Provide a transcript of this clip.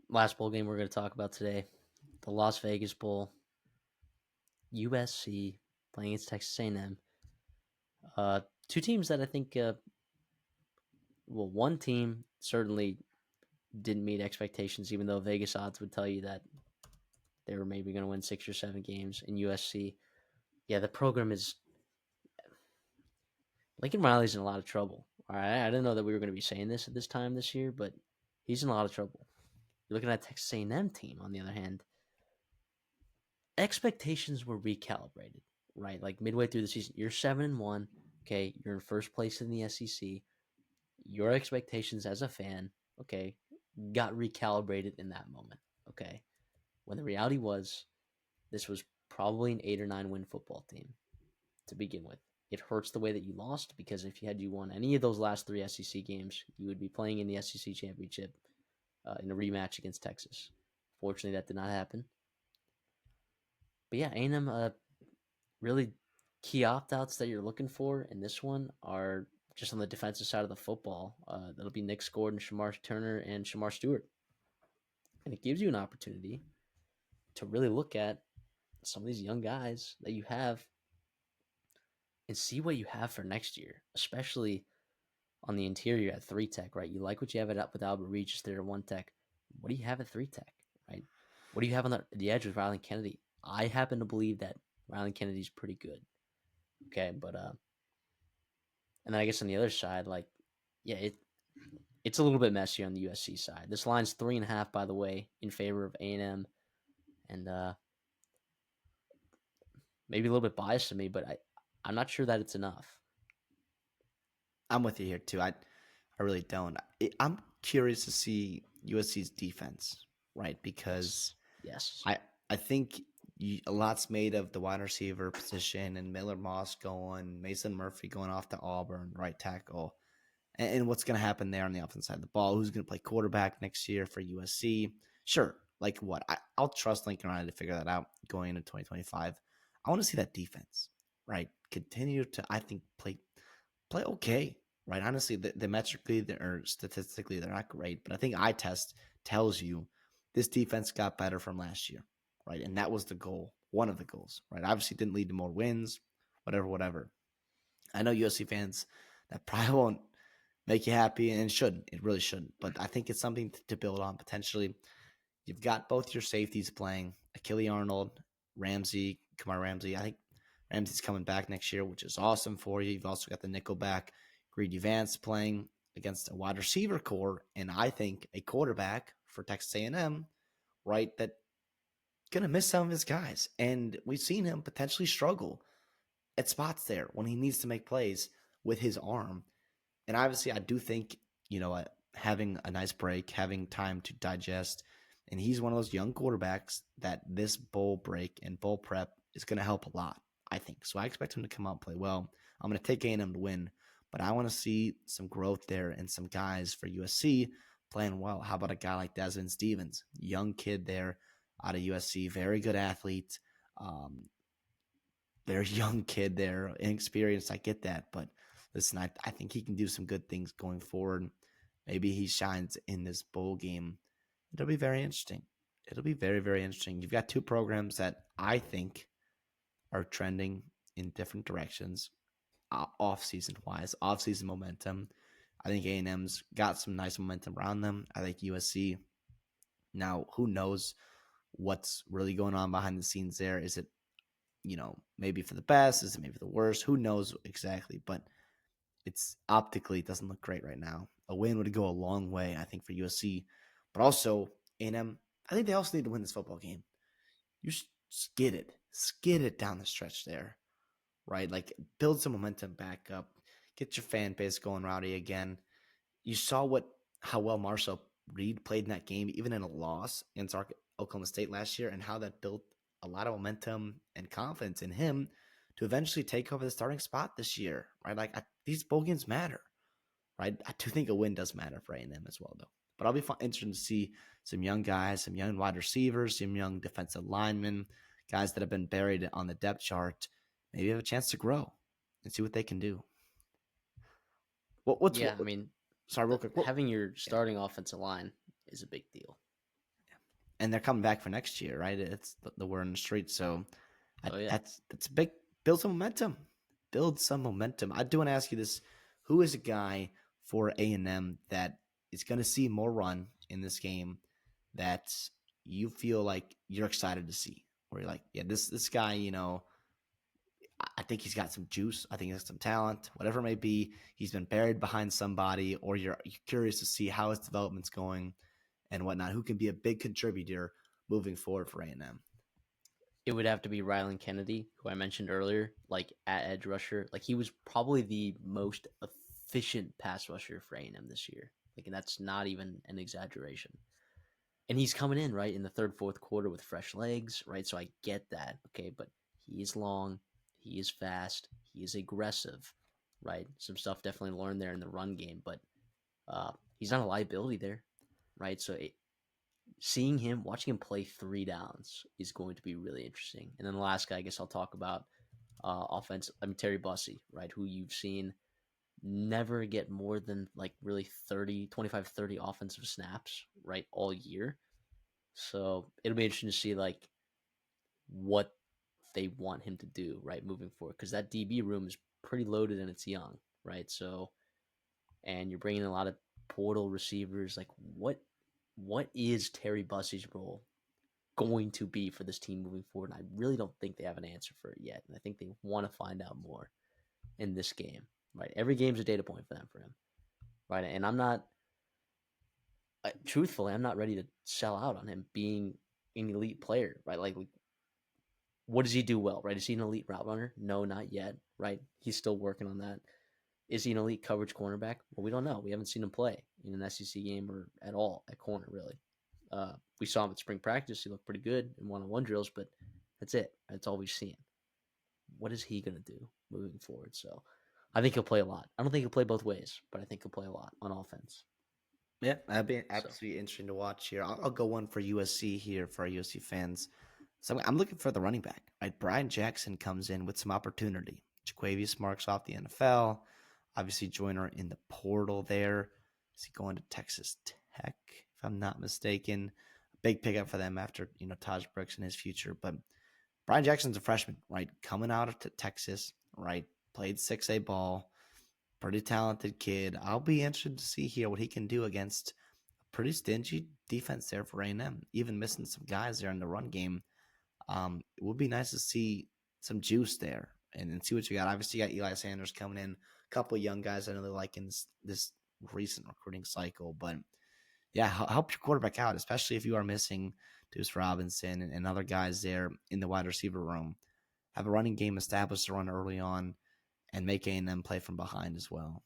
Last bowl game we're going to talk about today, the Las Vegas Bowl, USC playing against Texas A&M. Two teams that I think, one team certainly didn't meet expectations, even though Vegas odds would tell you that they were maybe going to win 6 or 7 games. In USC, yeah, the program is Lincoln Riley's in a lot of trouble. All right, I didn't know that we were going to be saying this at this time this year, but he's in a lot of trouble. You're looking at Texas A&M team, on the other hand, expectations were recalibrated, right? Like midway through the season, you're 7-1. Okay, you're in first place in the SEC. Your expectations as a fan, okay, got recalibrated in that moment. Okay, when the reality was, this was probably an 8 or 9 win football team to begin with. It hurts the way that you lost because if you won any of those last 3 SEC games, you would be playing in the SEC championship in a rematch against Texas. Fortunately, that did not happen. But yeah, A&M really key opt outs that you're looking for in this one are just on the defensive side of the football. That'll be Nick Gordon, Shamar Turner, and Shamar Stewart. And it gives you an opportunity to really look at some of these young guys that you have and see what you have for next year, especially on the interior at 3 tech, right? You like what you have it up with Albert Regis there at 1 tech. What do you have at 3 tech, right? What do you have on the edge with Rylan Kennedy? I happen to believe that Rylan Kennedy's pretty good. Okay, but and then I guess on the other side, like, yeah, it's a little bit messy on the USC side. This line's 3.5, by the way, in favor of A&M, and maybe a little bit biased to me, but I'm not sure that it's enough. I'm with you here too. I really don't. I'm curious to see USC's defense, right? Because Yes, yes, I I think a lot's made of the wide receiver position and Miller Moss going, Mason Murphy going off to Auburn, right tackle, and what's going to happen there on the offensive side of the ball. Who's going to play quarterback next year for USC? Sure, like what? I'll trust Lincoln Riley to figure that out going into 2025. I want to see that defense, right? Continue to, I think, play okay, right? Honestly, the metrically or statistically, they're not great, but I think eye test tells you this defense got better from last year, right? And that was the goal, one of the goals, right? Obviously, it didn't lead to more wins, whatever. I know USC fans that probably won't make you happy, and it shouldn't. It really shouldn't. But I think it's something to build on potentially. You've got both your safeties playing, Achille Arnold, Ramsey, Kamar Ramsey. I think Ramsey's coming back next year, which is awesome for you. You've also got the nickel back, Greedy Vance playing against a wide receiver core, and I think a quarterback for Texas A&M, right, that gonna miss some of his guys. And we've seen him potentially struggle at spots there when he needs to make plays with his arm. And obviously, I do think, having a nice break, having time to digest, and he's one of those young quarterbacks that this bowl break and bowl prep is going to help a lot, I think. So I expect him to come out and play well. I'm going to take A&M to win, but I want to see some growth there and some guys for USC playing well. How about a guy like Desmond Stevens, young kid there out of USC, very good athlete, um, very young kid there, inexperienced. I get that, but listen, I think he can do some good things going forward. Maybe he shines in this bowl game. It'll be very interesting. It'll be very, very interesting. You've got two programs that I think are trending in different directions, off-season wise, off-season momentum. I think A&M's got some nice momentum around them. I think USC. Now, who knows what's really going on behind the scenes there? Is it, maybe for the best? Is it maybe for the worst? Who knows exactly? But it's optically, it doesn't look great right now. A win would go a long way, I think, for USC. But also, A&M, I think they also need to win this football game. You skid it down the stretch there, right? Like, build some momentum back up. Get your fan base going rowdy again. You saw how well Marshall Reed played in that game, even in a loss against Oklahoma State last year, and how that built a lot of momentum and confidence in him to eventually take over the starting spot this year, right? Like, these bowl games matter, right? I do think a win does matter for A&M as well, though. But I'll be interested to see some young guys, some young wide receivers, some young defensive linemen, guys that have been buried on the depth chart, maybe have a chance to grow and see what they can do. What? yeah. I mean, Sorry, real quick. having your Yeah. starting offensive line is a big deal. and they're coming back for next year, right? It's the word on the street. So Oh yeah. that's a big build some momentum. Build some momentum. I do want to ask you this: who is a guy for A&M that is going to see more run in this game that you feel like you're excited to see? Where you're like, yeah, this guy, I think he's got some juice. I think he has some talent, whatever it may be. He's been buried behind somebody, or you're curious to see how his development's going and whatnot. Who can be a big contributor moving forward for A&M? It would have to be Rylan Kennedy, who I mentioned earlier, like at edge rusher. Like he was probably the most efficient pass rusher for A&M this year. Like, and that's not even an exaggeration. And he's coming in right in the third, fourth quarter with fresh legs, right? So I get that, okay. But he is long, he is fast, he is aggressive, right? Some stuff definitely learned there in the run game, but he's not a liability there, right? So seeing him, watching him play 3 downs is going to be really interesting. And then the last guy, I guess I'll talk about offense. I mean Terry Bussey, right? Who you've seen never get more than like really 30, 25, 30 offensive snaps, right? All year. So it'll be interesting to see like what they want him to do, right, moving forward. Because that DB room is pretty loaded and it's young, right? So, and you're bringing in a lot of portal receivers. Like, what is Terry Bussey's role going to be for this team moving forward? And I really don't think they have an answer for it yet. And I think they want to find out more in this game, right? Every game's a data point for him, right? And I'm not, truthfully, I'm not ready to sell out on him being an elite player, right? Like, what does he do well, right? Is he an elite route runner? No, not yet, right? He's still working on that. Is he an elite coverage cornerback? Well, we don't know. We haven't seen him play in an SEC game or at all at corner, really. We saw him at spring practice. He looked pretty good in one-on-one drills, but that's it. That's all we've seen. What is he going to do moving forward? So I think he'll play a lot. I don't think he'll play both ways, but I think he'll play a lot on offense. Yeah, that'd be So absolutely interesting to watch here. I'll go one for USC here for our USC fans. So I'm looking for the running back. Right, Brian Jackson comes in with some opportunity. Jaquavius Marks off the NFL. Obviously, Joyner in the portal there. Is he going to Texas Tech, if I'm not mistaken? A big pickup for them after Taj Brooks and his future. But Brian Jackson's a freshman, right? Coming out of Texas, right? Played 6A ball. Pretty talented kid. I'll be interested to see here what he can do against a pretty stingy defense there for A&M. Even missing some guys there in the run game. It would be nice to see some juice there and see what you got. Obviously, you got Eli Sanders coming in, a couple of young guys I know they like in this recent recruiting cycle. But yeah, help your quarterback out, especially if you are missing Deuce Robinson and other guys there in the wide receiver room. Have a running game established to run early on and make A&M play from behind as well.